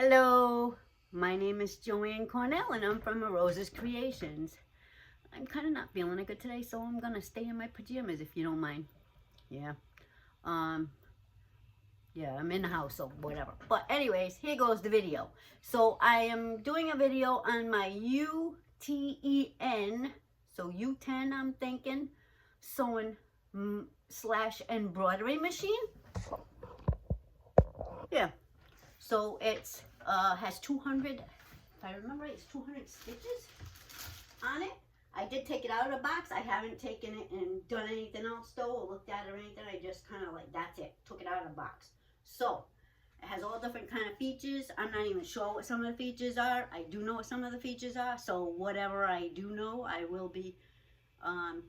Hello, my name is Joanne Cornell and I'm from Rosa's Creations. I'm kind of not feeling it good today, so I'm going to stay in my pajamas if you don't mind. Yeah. Yeah, I'm in the house, so whatever. But anyways, here goes the video. So I am doing a video on my UTEN, so UTEN I'm thinking, sewing / embroidery machine. Yeah. So it's has 200, if I remember right, it's 200 stitches on it. I did take it out of the box. I haven't taken it and done anything else though, or looked at it or anything. I just kind of like, that's it, took it out of the box. So it has all different kind of features. I'm not even sure what some of the features are. I do know what some of the features are. So whatever I do know, I will be kind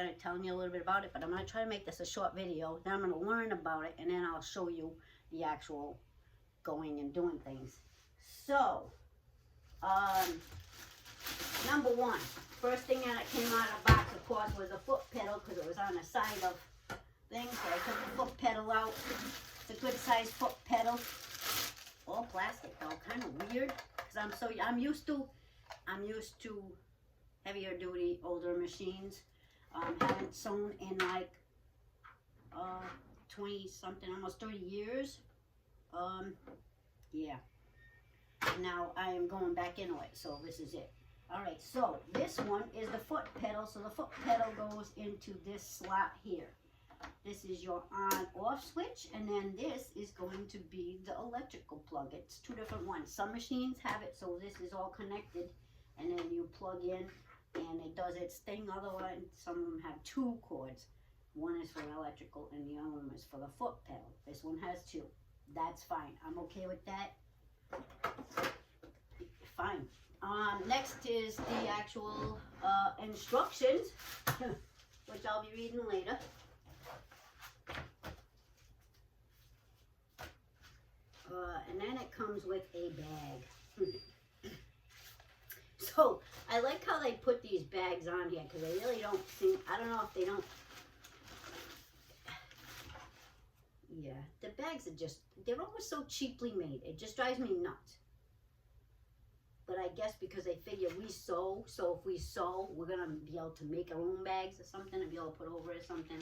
of telling you a little bit about it. But I'm going to try to make this a short video. Then I'm going to learn about it and then I'll show you the actual going and doing things. So, number one, first thing that came out of the box, of course, was a foot pedal because it was on the side of things. So I took the foot pedal out. It's a good sized foot pedal. All plastic though, kind of weird because I'm used to heavier duty, older machines. Haven't sewn in like 20 something, almost 30 years. Yeah. Now I am going back into it, so this is it. Alright, so this one is the foot pedal. So the foot pedal goes into this slot here. This is your on-off switch, and then this is going to be the electrical plug. It's two different ones. Some machines have it, so this is all connected, and then you plug in, and it does its thing. Otherwise, some of them have two cords. One is for electrical, and the other one is for the foot pedal. This one has two. That's fine. I'm okay with that. Fine. Next is the actual instructions, which I'll be reading later. And then it comes with a bag. So I like how they put these bags on here because they really don't seem, I don't know if they don't. Yeah, the bags are just, they're always so cheaply made. It just drives me nuts. But I guess because they figure we sew, so if we sew, we're going to be able to make our own bags or something and be able to put over it or something.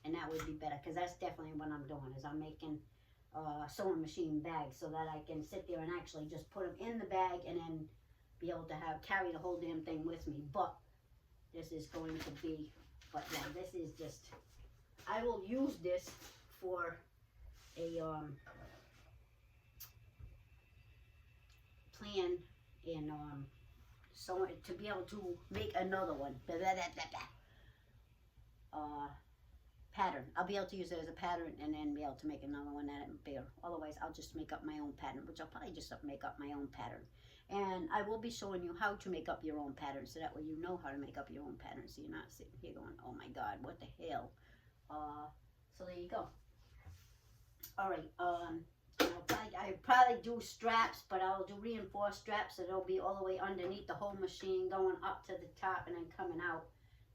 And that would be better because that's definitely what I'm doing is I'm making sewing machine bags so that I can sit there and actually just put them in the bag and then be able to carry the whole damn thing with me. But this is going to be, but yeah, this is just, I will use this for a plan in so to be able to make another one. Pattern. I'll be able to use it as a pattern and then be able to make another one that is bigger. Otherwise, I'll just make up my own pattern, which I'll probably just make up my own pattern. And I will be showing you how to make up your own pattern, so that way you know how to make up your own pattern, so you're not sitting here going, oh my God, what the hell? So there you go. All right, I probably do straps, but I'll do reinforced straps, so they'll be all the way underneath the whole machine, going up to the top and then coming out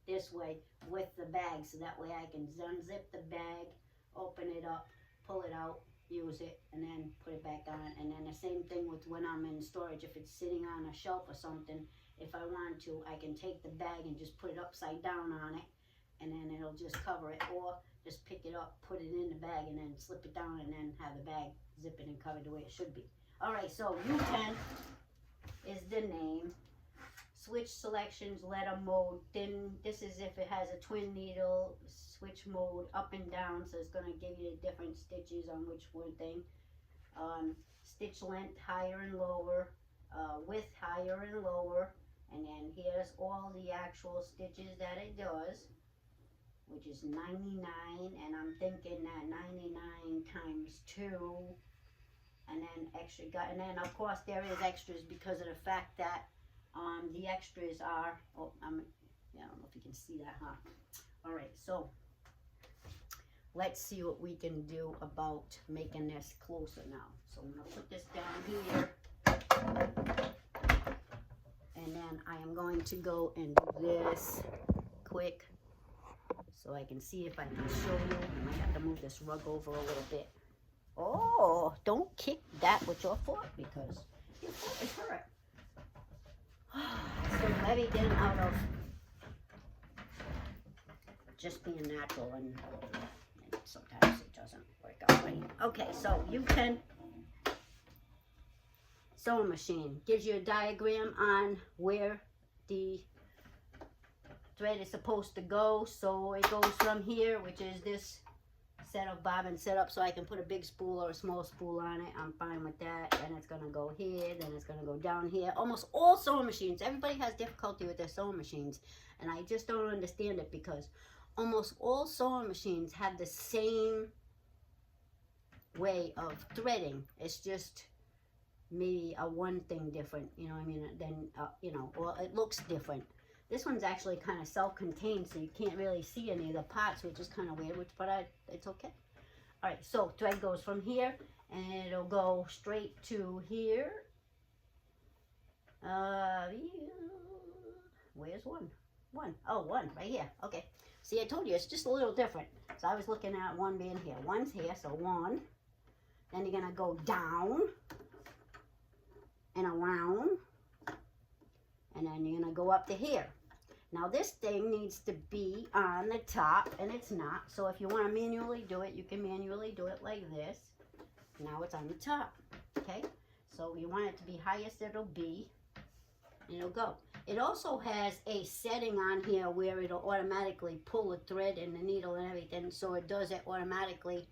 this way with the bag, so that way I can unzip the bag, open it up, pull it out, use it, and then put it back on. And then the same thing with when I'm in storage, if it's sitting on a shelf or something, if I want to, I can take the bag and just put it upside down on it, and then it'll just cover it, or just pick it up, put it in the bag, and then slip it down, and then have the bag zip it and covered the way it should be. Alright, so UTEN is the name. Switch selections, letter mode. Then this is if it has a twin needle, switch mode, up and down, so it's going to give you the different stitches on which one thing. Stitch length, higher and lower, width, higher and lower, and then here's all the actual stitches that it does, which is 99, and I'm thinking that 99 times 2, and then extra, and then of course there is extras because of the fact that the extras are, yeah, I don't know if you can see that, huh? All right, so let's see what we can do about making this closer now. So I'm gonna put this down here, and then I am going to go and do this quick so I can see if I can show you. I might have to move this rug over a little bit. Oh, Oh, don't kick that with your fork because your fork is hurt. It's so heavy getting out of just being natural, and sometimes it doesn't work out right. Okay, so UTEN Sewing Machine gives you a diagram on where the thread is supposed to go. So it goes from here, which is this set of bobbin setup, so I can put a big spool or a small spool on it. I'm fine with that. And it's gonna go here, then it's gonna go down here. Almost all sewing machines, everybody has difficulty with their sewing machines, and I just don't understand it, because almost all sewing machines have the same way of threading. It's just maybe a one thing different, you know what I mean, then you know, well, it looks different. This one's actually kind of self-contained, so you can't really see any of the parts, which is kind of weird, but it's okay. All right, so thread goes from here, and it'll go straight to here. Where's one? Oh, one right here. Okay. See, I told you, it's just a little different. So I was looking at one being here. One's here, so one. Then you're going to go down and around. And then you're going to go up to here. Now, this thing needs to be on the top, and it's not. So if you want to manually do it, you can manually do it like this. Now it's on the top, okay? So you want it to be highest it'll be, and it'll go. It also has a setting on here where it'll automatically pull the thread and the needle and everything. So it does it automatically.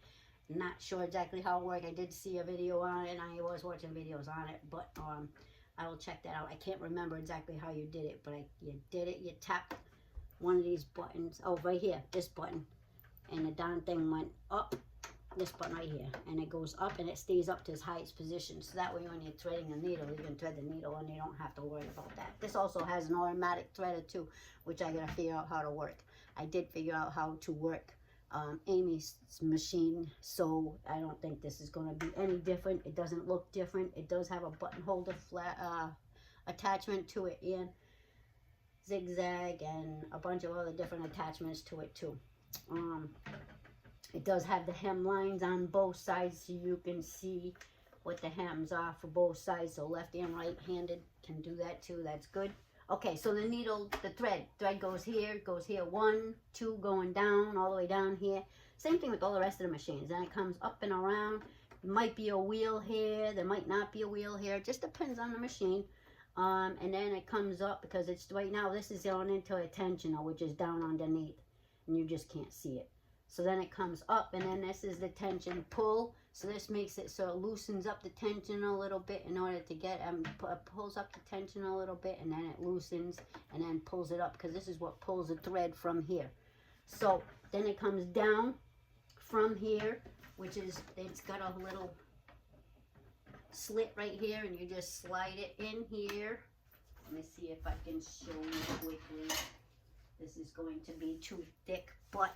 Not sure exactly how it works. I did see a video on it, and I was watching videos on it, but I will check that out. I can't remember exactly how you did it, but you did it. You tapped one of these buttons. Oh, right here, this button. And the darn thing went up, this button right here. And it goes up, and it stays up to its highest position. So that way when you're threading a needle, you can thread the needle, and you don't have to worry about that. This also has an automatic threader too, which I got to figure out how to work. I did figure out how to work Amy's machine, so I don't think this is going to be any different. It doesn't look different. It does have a button holder flat attachment to it, and zigzag, and a bunch of other different attachments to it too. It does have the hem lines on both sides, so you can see what the hems are for both sides. So left and right handed can do that too. That's good. Okay, so the needle, the thread goes here, 1, 2, going down, all the way down here. Same thing with all the rest of the machines. Then it comes up and around. There might be a wheel here, there might not be a wheel here. It just depends on the machine. And then it comes up, because it's right now, this is going into a tensional, which is down underneath, and you just can't see it. So then it comes up, and then this is the tension pull. So this makes it so it loosens up the tension a little bit in order to get, pulls up the tension a little bit, and then it loosens, and then pulls it up, because this is what pulls the thread from here. So then it comes down from here, which is, it's got a little slit right here, and you just slide it in here. Let me see if I can show you quickly. This is going to be too thick, but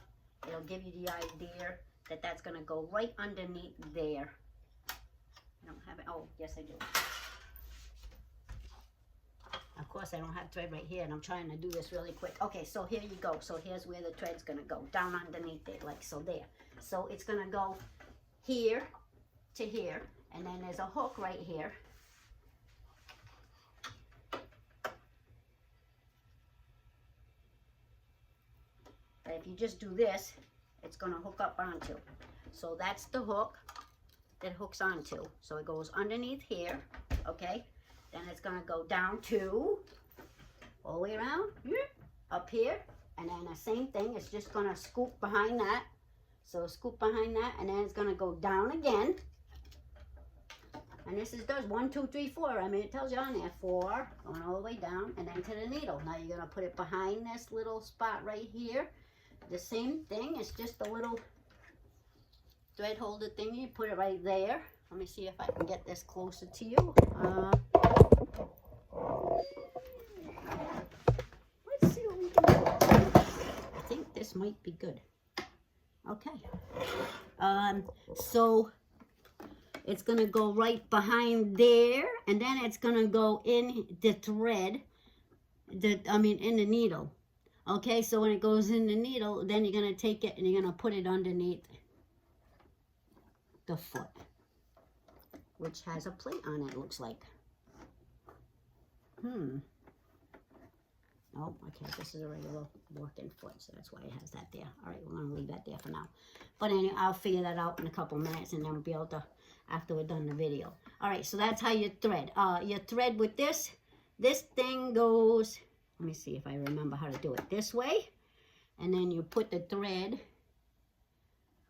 it'll give you the idea that that's going to go right underneath there. I don't have it. Oh, yes, I do. Of course, I don't have thread right here, and I'm trying to do this really quick. Okay, so here you go. So here's where the thread's going to go, down underneath it, like so there. So it's going to go here to here, and then there's a hook right here. But if you just do this, it's going to hook up onto. So that's the hook that hooks onto. So it goes underneath here, okay? Then it's going to go down to, all the way around, up here. And then the same thing, it's just going to scoop behind that. So scoop behind that, and then it's going to go down again. And this does 1, 2, 3, 4. I mean, it tells you on there, 4, going all the way down, and then to the needle. Now you're going to put it behind this little spot right here. The same thing, it's just a little thread holder thing. You put it right there. Let me see if I can get this closer to you. Let's see what we can do. I think this might be good. Okay. So it's going to go right behind there, and then it's going to go in the thread, in the needle. Okay, so when it goes in the needle, then you're going to take it and you're going to put it underneath the foot. which has a plate on it, looks like. Oh, okay, this is a regular working foot, so that's why it has that there. All right, we're going to leave that there for now. But anyway, I'll figure that out in a couple minutes, and then we'll be able to, after we're done the video. All right, so that's how you thread. You thread with this. This thing goes, let me see if I remember how to do it. This way, and then you put the thread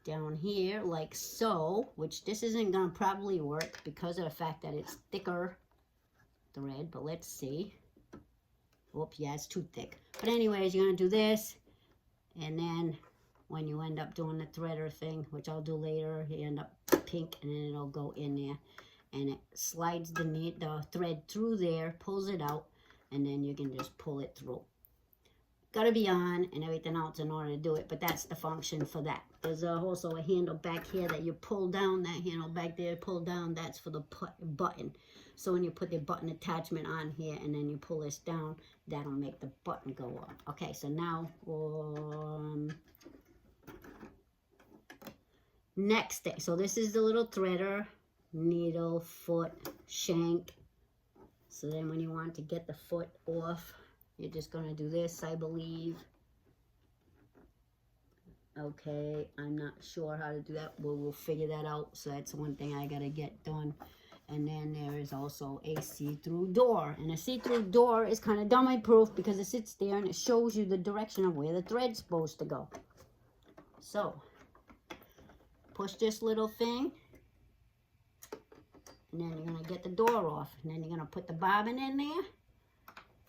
down here like so, which this isn't going to probably work because of the fact that it's thicker thread, but let's see. Oops, yeah, it's too thick. But anyways, you're going to do this, and then when you end up doing the threader thing, which I'll do later, you end up pink, and then it'll go in there, and it slides the thread through there, pulls it out, and then you can just pull it through. Got to be on and everything else in order to do it, but that's the function for that. There's also a handle back here that you pull down. That handle back there, pull down, that's for the button. So when you put the button attachment on here and then you pull this down, that'll make the button go up. Okay, so now, next thing. So this is the little threader, needle, foot, shank. So then when you want to get the foot off, you're just going to do this, I believe. Okay, I'm not sure how to do that, but we'll figure that out. So that's one thing I got to get done. And then there is also a see-through door. And a see-through door is kind of dummy-proof because it sits there and it shows you the direction of where the thread's supposed to go. So, push this little thing. And then you're going to get the door off. And then you're going to put the bobbin in there.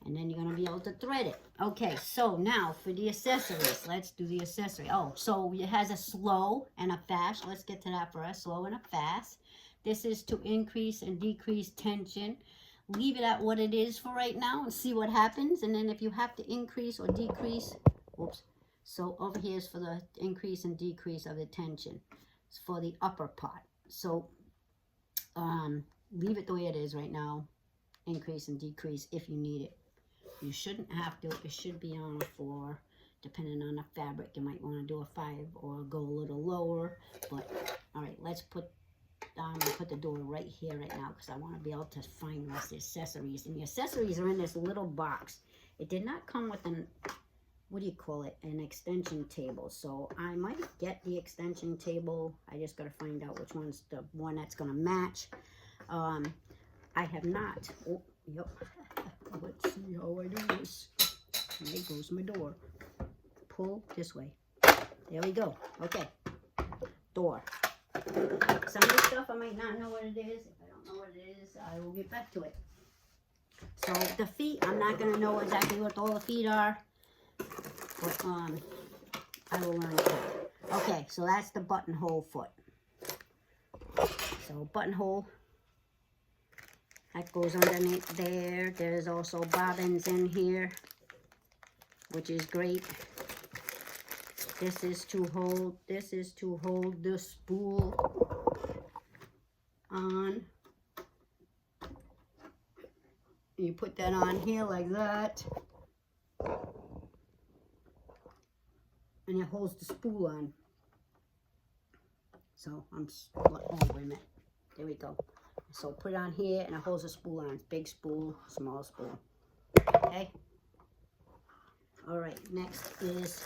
And then you're going to be able to thread it. Okay, so now for the accessories. Let's do the accessory. Oh, so it has a slow and a fast. Let's get to that first. Slow and a fast. This is to increase and decrease tension. Leave it at what it is for right now and see what happens. And then if you have to increase or decrease, whoops. So over here is for the increase and decrease of the tension. It's for the upper part. So leave it the way it is right now. Increase and decrease if you need it. You shouldn't have to. It should be on a 4. Depending on the fabric, you might want to do a 5 or go a little lower. But all right, let's put I'm going to put the door right here right now because I want to be able to find the rest of the accessories. And the accessories are in this little box. It did not come with an, what do you call it, an extension table. So I might get the extension table. I just got to find out which one's the one that's going to match. I have not. Oh, yep. Let's see how I do this. There goes my door. Pull this way. There we go. Okay. Door. Some of the stuff I might not know what it is. If I don't know what it is, I will get back to it. So the feet, I'm not going to know exactly what all the feet are. But I will learn it. Okay, so that's the buttonhole foot. So buttonhole. That goes underneath there. There's also bobbins in here, which is great. This is to hold the spool on. You put that on here like that. And it holds the spool on. So oh wait a minute. There we go. So put it on here and it holds the spool on. It's big spool, small spool. Okay. All right. Next is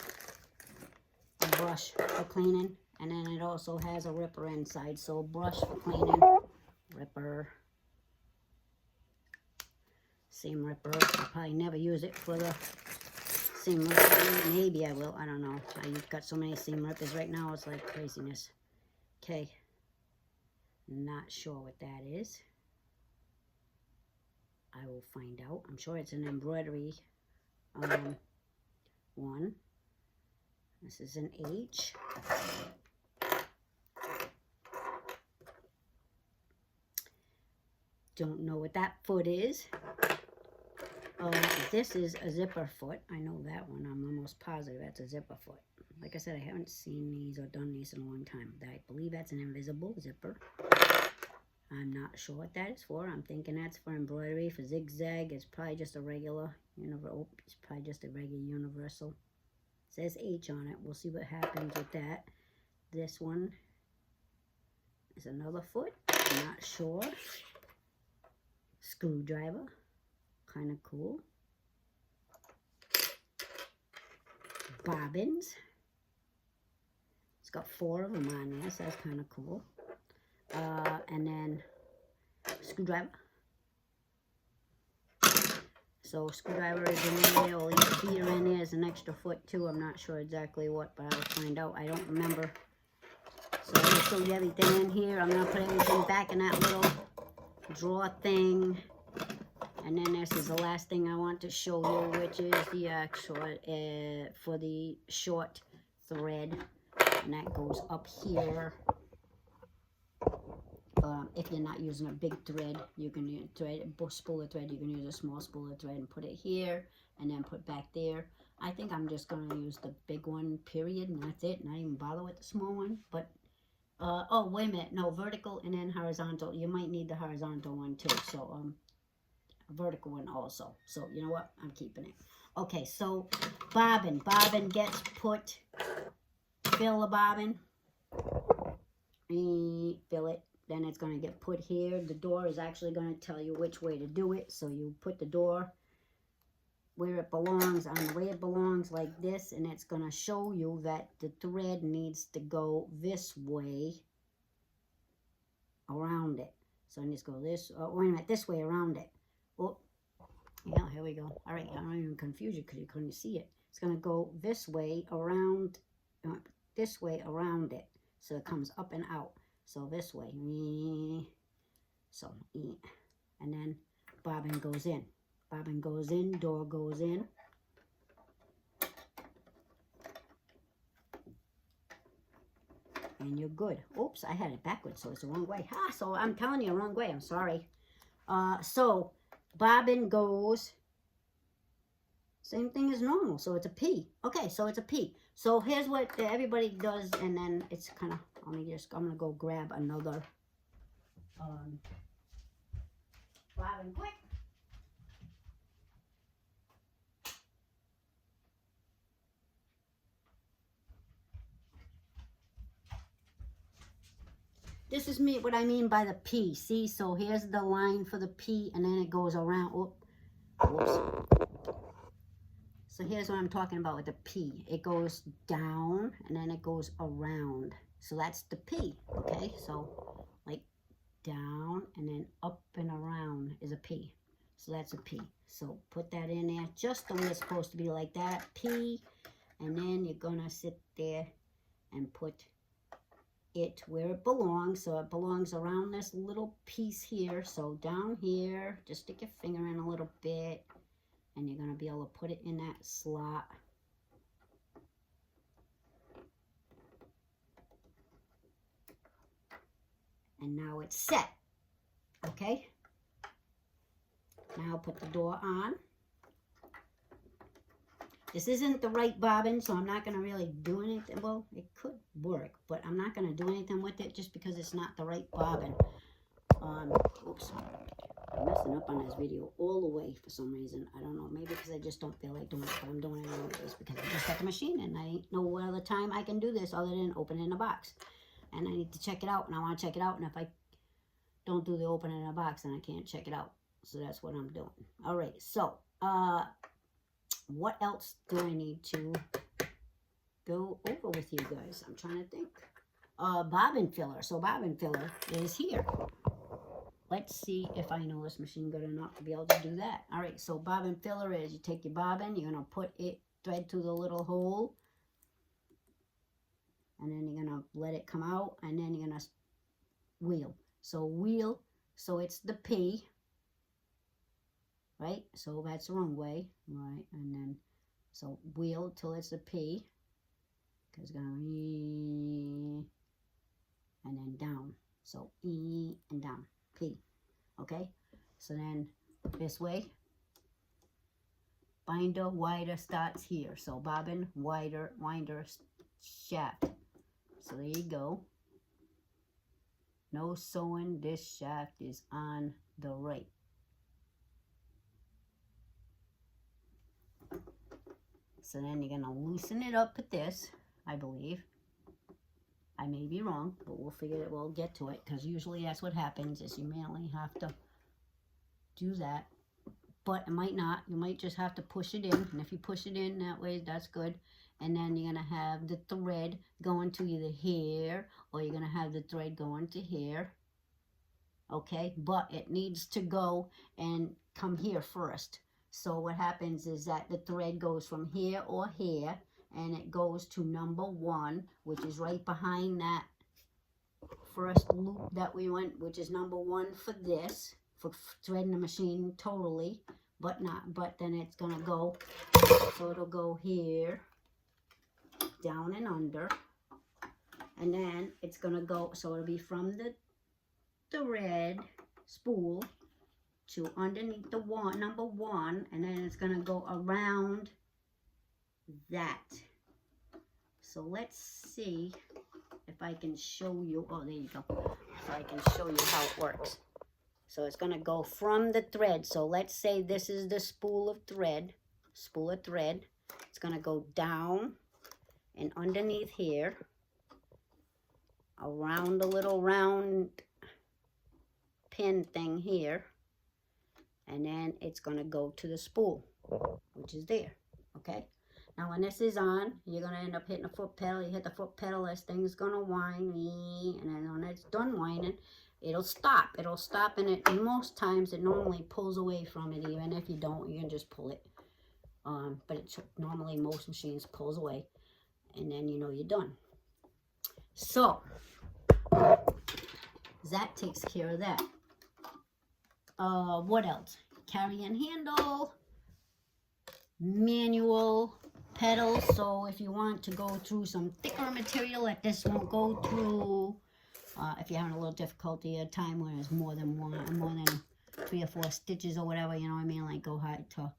a brush for cleaning, and then it also has a ripper inside. So brush for cleaning, ripper, seam ripper. I'll probably never use it for the seam ripper. Maybe I will. I don't know. I've got so many seam rippers right now. It's like craziness. Okay. Not sure what that is. I will find out. I'm sure it's an embroidery one. This is an H. Don't know what that foot is. This is a zipper foot. I know that one. I'm almost positive that's a zipper foot. Like I said, I haven't seen these or done these in a long time. I believe that's an invisible zipper. I'm not sure what that is for. I'm thinking that's for embroidery. For zigzag, it's probably just a regular it's probably just a regular universal. It says H on it. We'll see what happens with that. This one is another foot. I'm not sure. Screwdriver, kind of cool. Bobbins. It's got 4 of them on there, so that's kind of cool. And then screwdriver. So screwdriver is in there, all these feet are in there. There's an extra foot too. I'm not sure exactly what, but I'll find out. I don't remember. So I'm gonna show you everything in here. I'm gonna put everything back in that little drawer thing. And then this is the last thing I want to show you, which is the actual for the short thread, and that goes up here. If you're not using a big thread, you can use spool of thread. You can use a small spool of thread and put it here, and then put back there. I think I'm just gonna use the big one, period, and that's it. Not even bother with the small one. But oh, wait a minute, no, vertical and then horizontal. You might need the horizontal one too. So a vertical one also. So you know what? I'm keeping it. Okay, so bobbin. Bobbin gets put. Fill the bobbin. Fill it. Then it's going to get put here. The door is actually going to tell you which way to do it. So you put the door where it belongs, on the way it belongs, like this. And it's going to show you that the thread needs to go this way around it. So just go this, wait a minute, this way around it. Oh, yeah, here we go. All right, I don't even confuse you because you couldn't see it. It's going to go this way around it. So it comes up and out. So this way, so, and then bobbin goes in. Bobbin goes in, door goes in. And you're good. Oops, I had it backwards, so it's the wrong way. Ha, so I'm telling you, wrong way, I'm sorry. So bobbin goes, same thing as normal, so it's a P. Okay, so it's a P. So here's what everybody does, and then it's kind of, I'm gonna go grab another bobbin quick. This is what I mean by the P. See, so here's the line for the P, and then it goes around. Whoops. So here's what I'm talking about with the P. It goes down, and then it goes around. So that's the P, okay? So, like, down, and then up and around is a P. So that's a P. So put that in there just the way it's supposed to be, like that, P. And then you're going to sit there and put it where it belongs. So it belongs around this little piece here. So down here, just stick your finger in a little bit, and you're going to be able to put it in that slot. And now it's set. Okay? Now put the door on. This isn't the right bobbin, so I'm not going to really do anything. Well, it could work, but I'm not going to do anything with it just because it's not the right bobbin. Oops. I'm messing up on this video all the way for some reason. I don't know. Maybe because I just don't feel like doing it, but I'm doing it anyways because I just got the machine, and I ain't no other time I can do this other than open it in a box. And I need to check it out, and I want to check it out, and if I don't do the open in a box, then I can't check it out. So that's what I'm doing. All right, so what else do I need to go over with you guys? I'm trying to think. Bobbin filler. So bobbin filler is here. Let's see if I know this machine good enough to be able to do that. All right, so bobbin filler is you take your bobbin, you're going to put it, thread through the little hole, and then you're going to let it come out, and then you're going to wheel. So wheel, so it's the P, right? So that's the wrong way, right? And then, so wheel till it's a P, because it's going to E, and then down. So E and down, P, okay? So then this way, binder wider starts here. So bobbin wider shaft. So there you go. No sewing, this shaft is on the right. So then you're going to loosen it up with this, I believe. I may be wrong, but we'll figure it. We'll get to it, because usually that's what happens, is you mainly have to do that. But it might not. You might just have to push it in. And if you push it in that way, that's good. And then you're going to have the thread going to either here, or you're going to have the thread going to here. Okay? But it needs to go and come here first. So what happens is that the thread goes from here or here, and it goes to number 1, which is right behind that first loop that we went, which is number 1 for this, for threading the machine totally, but then it's gonna go, so it'll go here, down and under, and then it's gonna go, so it'll be from the thread spool to underneath the number 1, and then it's gonna go around that. So let's see if I can show you. Oh, there you go. So I can show you how it works. So it's going to go from the thread. So let's say this is the spool of thread. It's going to go down and underneath here, around the little round pin thing here, and then it's going to go to the spool, which is there. Okay? Now when this is on, you're going to end up hitting the foot pedal. You hit the foot pedal, this thing's going to whine, and then when it's done whining, it'll stop. It'll stop, and most times it normally pulls away from it. Even if you don't, you can just pull it. But it's normally, most machines pulls away, and then you know you're done. So that takes care of that. What else? Carry and handle, manual pedals. So if you want to go through some thicker material that this won't go through, if you're having a little difficulty at a time when there's more than 3 or 4 stitches or whatever, you know what I mean, like go high to,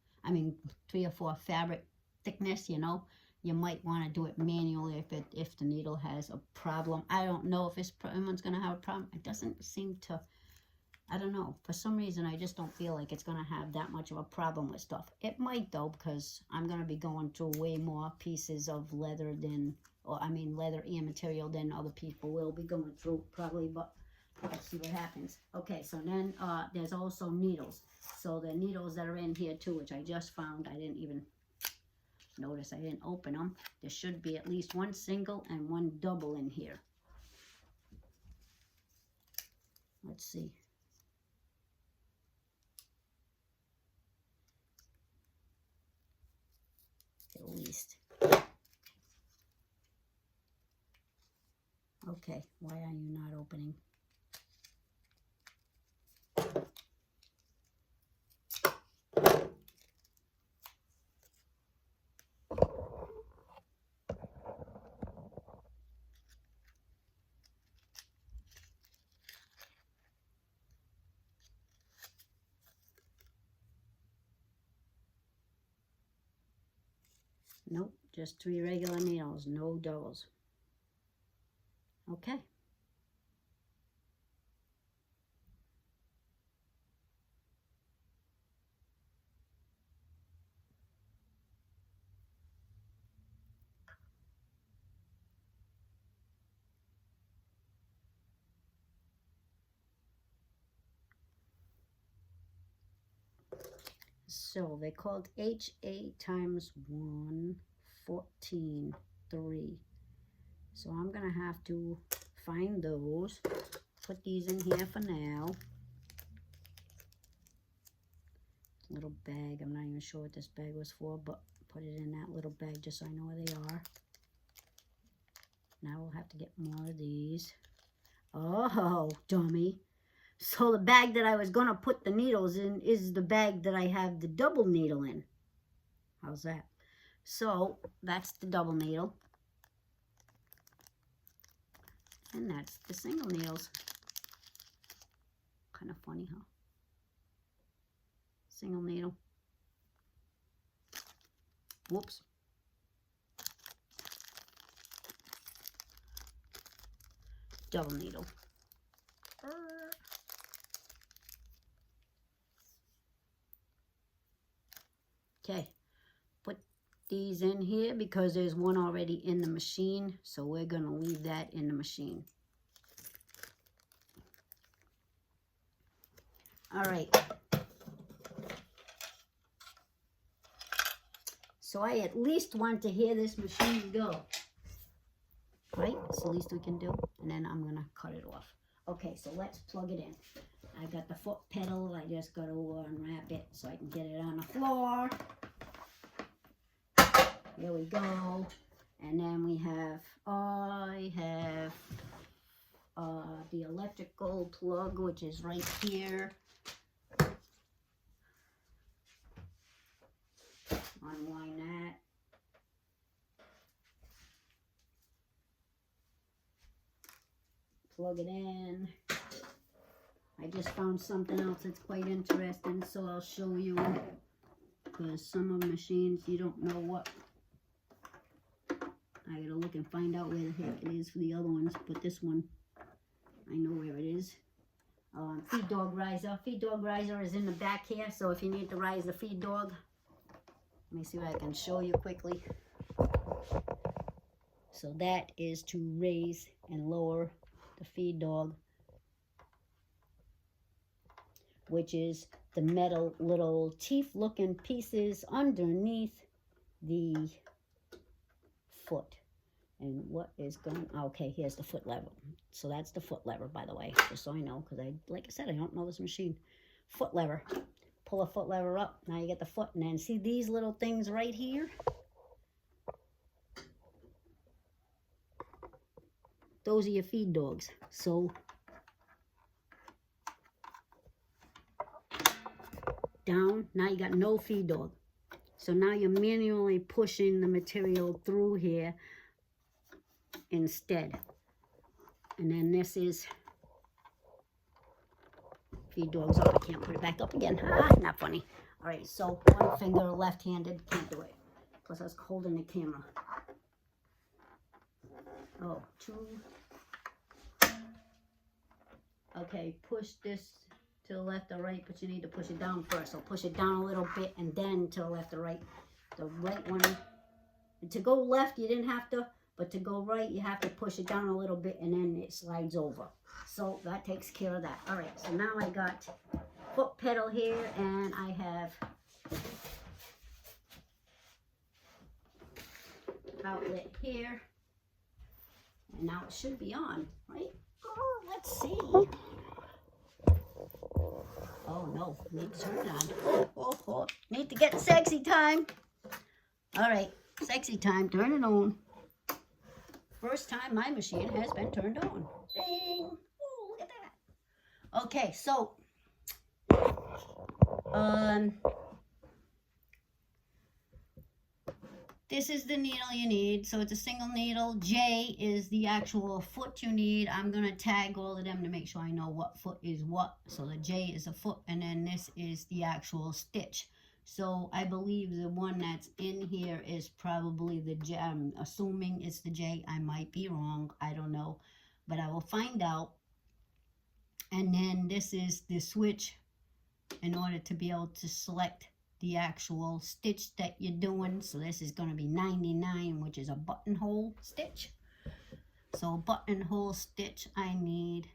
3 or 4 fabric thickness, you know, you might want to do it manually if the needle has a problem. I don't know if anyone's going to have a problem. It doesn't seem to, I don't know. For some reason, I just don't feel like it's going to have that much of a problem with stuff. It might, though, because I'm going to be going through way more pieces of leather than, leather and material than other people will be going through, probably, but let's see what happens. Okay, so then there's also needles. So the needles that are in here, too, which I just found, I didn't even notice, I didn't open them. There should be at least 1 single and 1 double in here. Let's see. At least. Okay, why are you not opening? Nope, just 3 regular needles, no doubles. Okay. So they called HA times 1, 14, 3. So I'm going to have to find those, put these in here for now. Little bag, I'm not even sure what this bag was for, but put it in that little bag just so I know where they are. Now we'll have to get more of these. Oh, dummy. So the bag that I was going to put the needles in is the bag that I have the double needle in. How's that? So that's the double needle. And that's the single needles. Kind of funny, huh? Single needle. Whoops. Double needle. Okay, put these in here because there's one already in the machine. So we're going to leave that in the machine. All right. So I at least want to hear this machine go. Right? It's the least we can do. And then I'm going to cut it off. Okay, so let's plug it in. I got the foot pedal. I just got to unwrap it so I can get it on the floor. Here we go. And then we have, I have the electrical plug, which is right here. Unwind that. Plug it in. I just found something else that's quite interesting, so I'll show you. Because some of the machines, you don't know what. I gotta look and find out where the heck it is for the other ones, but this one, I know where it is. Feed dog riser. Feed dog riser is in the back here, so if you need to rise the feed dog, let me see what I can show you quickly. So that is to raise and lower the feed dog, which is the metal little teeth looking pieces underneath the foot. And what is going, okay, here's the foot lever. So that's the foot lever, by the way, just so I know, because like I said, I don't know this machine. Foot lever. Pull a foot lever up. Now you get the foot, and then see these little things right here? Those are your feed dogs. So down, now you got no feed dog. So now you're manually pushing the material through here instead. And then this is feed dogs off. I can't put it back up again. Ah, not funny. All right, so one finger, left-handed, can't do it. Plus I was holding the camera. Oh, two. Okay, push this to the left or right, but you need to push it down first. So push it down a little bit and then to the left or right. The right one. To go left, you didn't have to, but to go right, you have to push it down a little bit and then it slides over. So that takes care of that. All right, so now I got foot pedal here and I have outlet here. And now it should be on, right? Oh, let's see. Oh no, need to turn it on. Oh, need to get sexy time. All right, sexy time, turn it on. First time my machine has been turned on. Ding. Oh, look at that. Okay, so this is the needle you need. So it's a single needle. J is the actual foot you need. I'm going to tag all of them to make sure I know what foot is what. So the J is a foot, and then this is the actual stitch. So I believe the one that's in here is probably the J. I'm assuming it's the J. I might be wrong. I don't know. But I will find out. And then this is the switch in order to be able to select the actual stitch that you're doing. So this is going to be 99, which is a buttonhole stitch. So buttonhole stitch, I need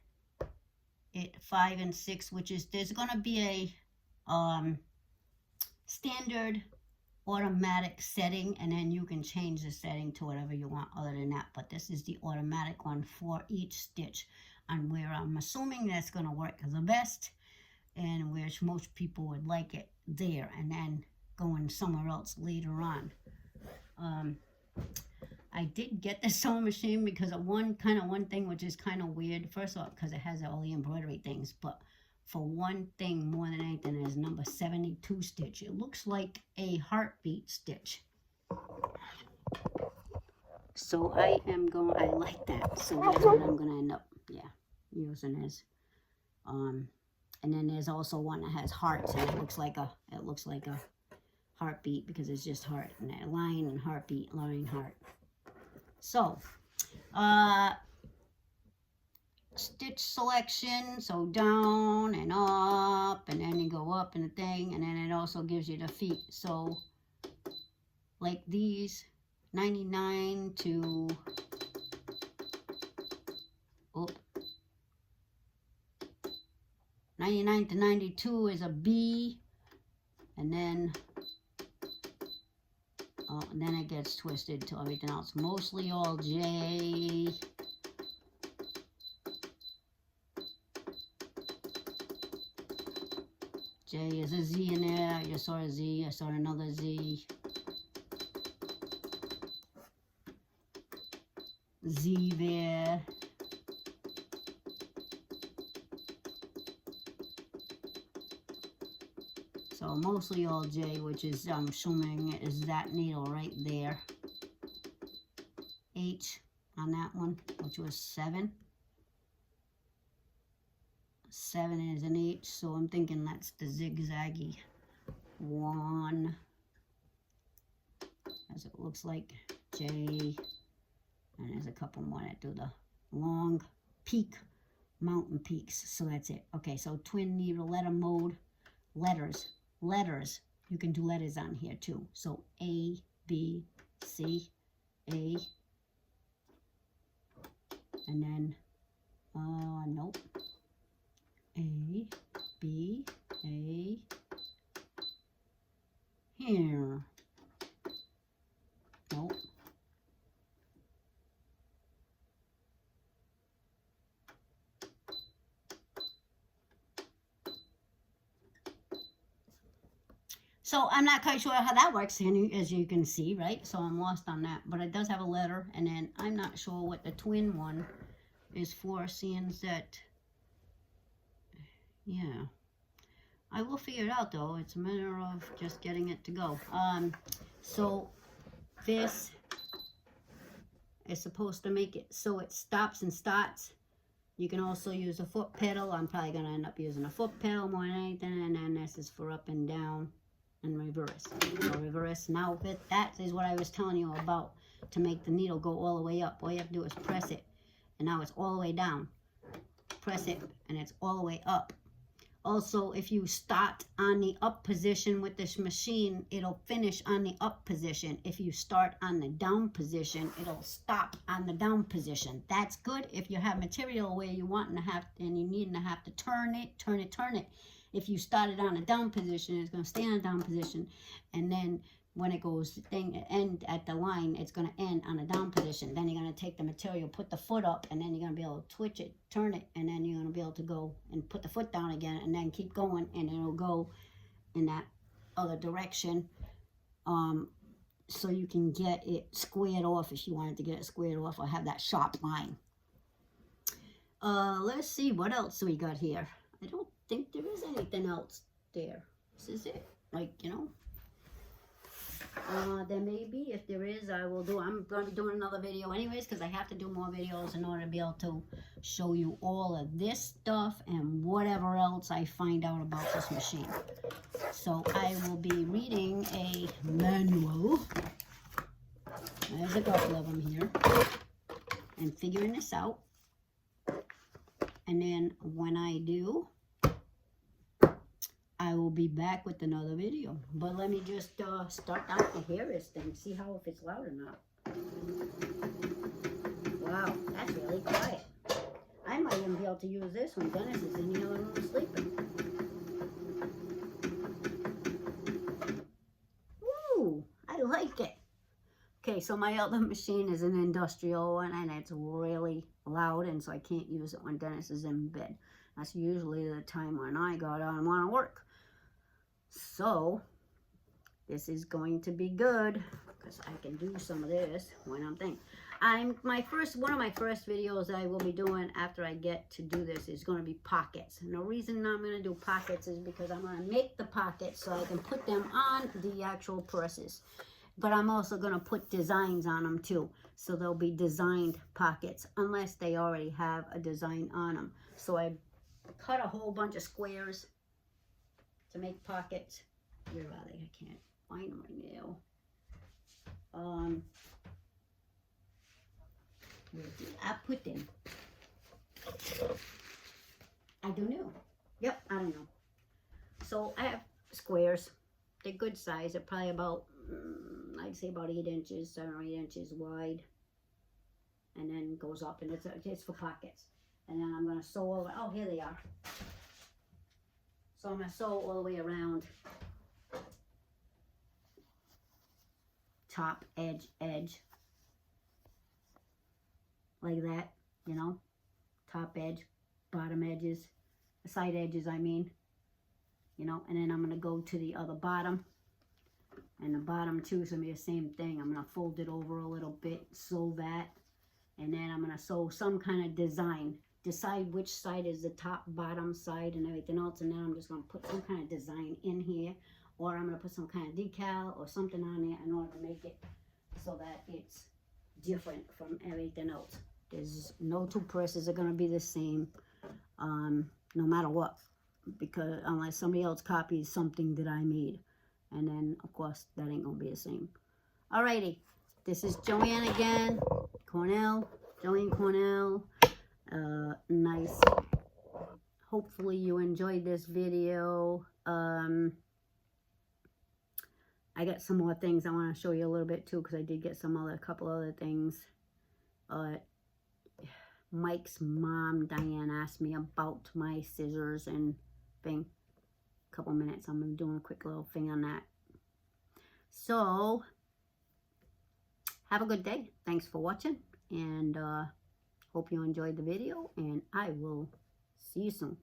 it 5 and 6, which is, there's going to be a standard automatic setting, and then you can change the setting to whatever you want other than that. But this is the automatic one for each stitch, and where I'm assuming that's going to work the best, and where most people would like it there, and then going somewhere else later on. I did get the sewing machine because of one thing which is kind of weird. First of all, because it has all the embroidery things, but for one thing more than anything is number 72 stitch. It looks like a heartbeat stitch. So I like that. So that's what I'm gonna end up, using as. And then there's also one that has hearts, and it looks like a heartbeat because it's just heart, and that line and heartbeat, line, heart. So, stitch selection, so down and up, and then you go up in the thing, and then it also gives you the feet. So like these, 99 to, oh, 99 to 92 is a B, and then it gets twisted to everything else. Mostly all J. J is a Z in there. I just saw a Z. I saw another Z. Z there. So mostly all J, which is, I'm assuming, is that needle right there. H on that one, which was 7. 7 is an H, so I'm thinking that's the zigzaggy one, as it looks like. J, and there's a couple more that do the long peak, mountain peaks. So that's it. Okay, so twin needle letter mode, letters. You can do letters on here too. So A, B, C, A, and then nope. A, B, A, here. Nope. So I'm not quite sure how that works, as you can see, right? So I'm lost on that. But it does have a letter, and then I'm not sure what the twin one is for, seeing that, yeah. I will figure it out, though. It's a matter of just getting it to go. So this is supposed to make it so it stops and starts. You can also use a foot pedal. I'm probably going to end up using a foot pedal more than anything. And then this is for up and down and reverse. So reverse. Now that is what I was telling you about, to make the needle go all the way up. All you have to do is press it. And now it's all the way down. Press it and it's all the way up. Also, if you start on the up position with this machine, it'll finish on the up position. If you start on the down position, it'll stop on the down position. That's good if you have material where you want to have, and you need to have to turn it. If you started on a down position, it's going to stay on a down position, and then when it goes end at the line, it's going to end on a down position. Then you're going to take the material, put the foot up, and then you're going to be able to twitch it, turn it, and then you're going to be able to go and put the foot down again, and then keep going, and it'll go in that other direction. So you can get it squared off if you wanted to get it squared off, or have that sharp line. Let's see what else we got here. I don't think there is anything else there. This is it. Like, you know. There may be. If there is, I'm going to be doing another video anyways, because I have to do more videos in order to be able to show you all of this stuff and whatever else I find out about this machine. So I will be reading a manual. There's a couple of them here. And figuring this out. And then when I do, I will be back with another video. But let me just start out to hear this thing. See how if it's loud or not. Wow, that's really quiet. I might even be able to use this when Dennis is in the other room sleeping. Woo! I like it. Okay, so my other machine is an industrial one, and it's really loud, and so I can't use it when Dennis is in bed. That's usually the time when I go out and want to work. So, this is going to be good, because I can do some of this when I'm thinking. One of my first videos I will be doing after I get to do this is going to be pockets. And the reason I'm going to do pockets is because I'm going to make the pockets so I can put them on the actual purses. But I'm also going to put designs on them too. So they'll be designed pockets, unless they already have a design on them. So I cut a whole bunch of squares to make pockets. Where are they? I can't find them right now. Where did I put them? I don't know. Yep, I don't know. So I have squares. They're good size. They're probably about, I I'd say about 8 inches, 7 or 8 inches wide. And then goes up, and it's for pockets. And then I'm going to sew over, oh, here they are. So I'm going to sew all the way around. Top, edge, edge. Like that, you know. Top edge, bottom edges, side edges, I mean. You know, and then I'm going to go to the other bottom. And the bottom too is going to be the same thing. I'm going to fold it over a little bit, sew that. And then I'm going to sew some kind of design. Decide which side is the top, bottom side, and everything else. And then I'm just going to put some kind of design in here. Or I'm going to put some kind of decal or something on there in order to make it so that it's different from everything else. There's no two purses are going to be the same, no matter what. Because unless somebody else copies something that I made. And then, of course, that ain't going to be the same. Alrighty. This is Joanne again. Cornell. Joanne Cornell. Nice. Hopefully you enjoyed this video. I got some more things I want to show you a little bit too, because I did get a couple other things. Mike's mom, Diane, asked me about my scissors and thing. A couple minutes. I'm doing a quick little thing on that. So, have a good day. Thanks for watching. And hope you enjoyed the video. And I will see you soon.